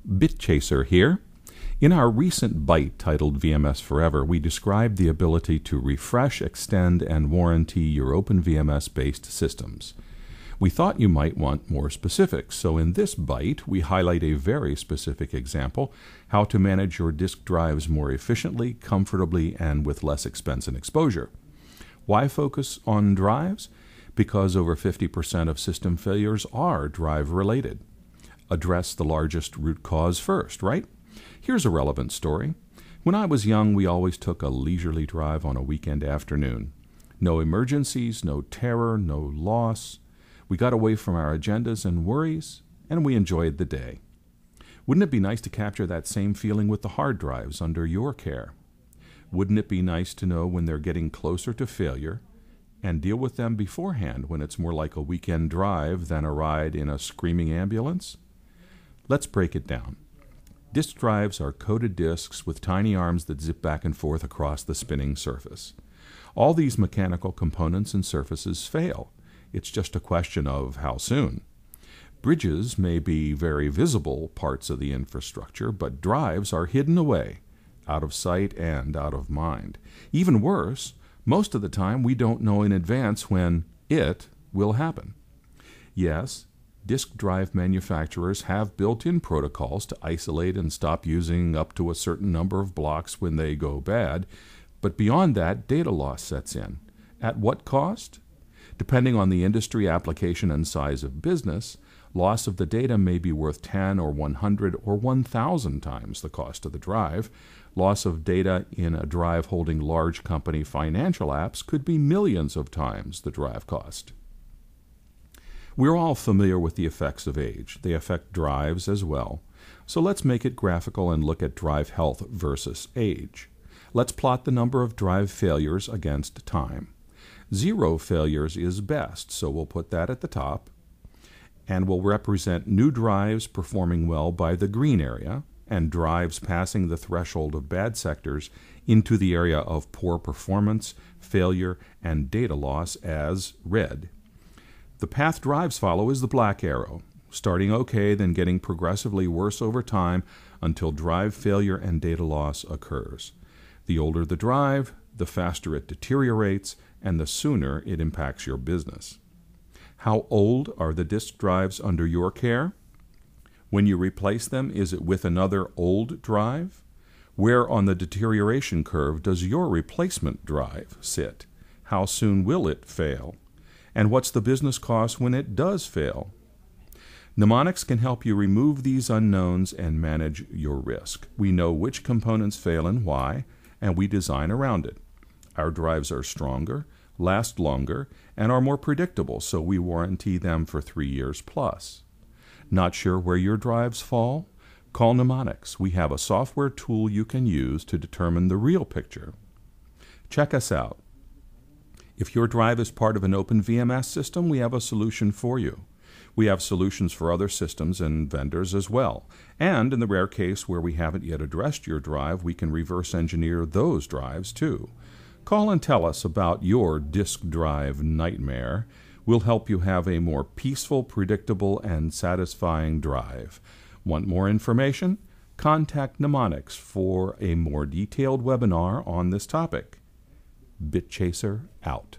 BitChaser here. In our recent bite titled VMS Forever, we described the ability to refresh, extend, and warranty your OpenVMS-based systems. We thought you might want more specifics, so in this bite, we highlight a very specific example, how to manage your disk drives more efficiently, comfortably, and with less expense and exposure. Why focus on drives? Because over 50% of system failures are drive-related. Address the largest root cause first, right? Here's a relevant story. When I was young, we always took a leisurely drive on a weekend afternoon. No emergencies, no terror, no loss. We got away from our agendas and worries, and we enjoyed the day. Wouldn't it be nice to capture that same feeling with the hard drives under your care? Wouldn't it be nice to know when they're getting closer to failure and deal with them beforehand when it's more like a weekend drive than a ride in a screaming ambulance? Let's break it down. Disk drives are coated disks with tiny arms that zip back and forth across the spinning surface. All these mechanical components and surfaces fail. It's just a question of how soon. Bridges may be very visible parts of the infrastructure, but drives are hidden away, out of sight and out of mind. Even worse, most of the time we don't know in advance when it will happen. Yes, disk drive manufacturers have built-in protocols to isolate and stop using up to a certain number of blocks when they go bad, but beyond that, data loss sets in. At what cost? Depending on the industry, application, and size of business, loss of the data may be worth 10 or 100 or 1,000 times the cost of the drive. Loss of data in a drive holding large company financial apps could be millions of times the drive cost. We're all familiar with the effects of age. They affect drives as well. So let's make it graphical and look at drive health versus age. Let's plot the number of drive failures against time. 0 failures is best, so we'll put that at the top. And we'll represent new drives performing well by the green area, and drives passing the threshold of bad sectors into the area of poor performance, failure, and data loss as red. The path drives follow is the black arrow, starting okay, then getting progressively worse over time until drive failure and data loss occurs. The older the drive, the faster it deteriorates, and the sooner it impacts your business. How old are the disk drives under your care? When you replace them, is it with another old drive? Where on the deterioration curve does your replacement drive sit? How soon will it fail? And what's the business cost when it does fail? Mnemonics can help you remove these unknowns and manage your risk. We know which components fail and why, and we design around it. Our drives are stronger, last longer, and are more predictable, so we warranty them for 3 years plus. Not sure where your drives fall? Call Mnemonics. We have a software tool you can use to determine the real picture. Check us out. If your drive is part of an OpenVMS system, we have a solution for you. We have solutions for other systems and vendors as well. And in the rare case where we haven't yet addressed your drive, we can reverse engineer those drives too. Call and tell us about your disk drive nightmare. We'll help you have a more peaceful, predictable, and satisfying drive. Want more information? Contact Mnemonics for a more detailed webinar on this topic. BitChaser out.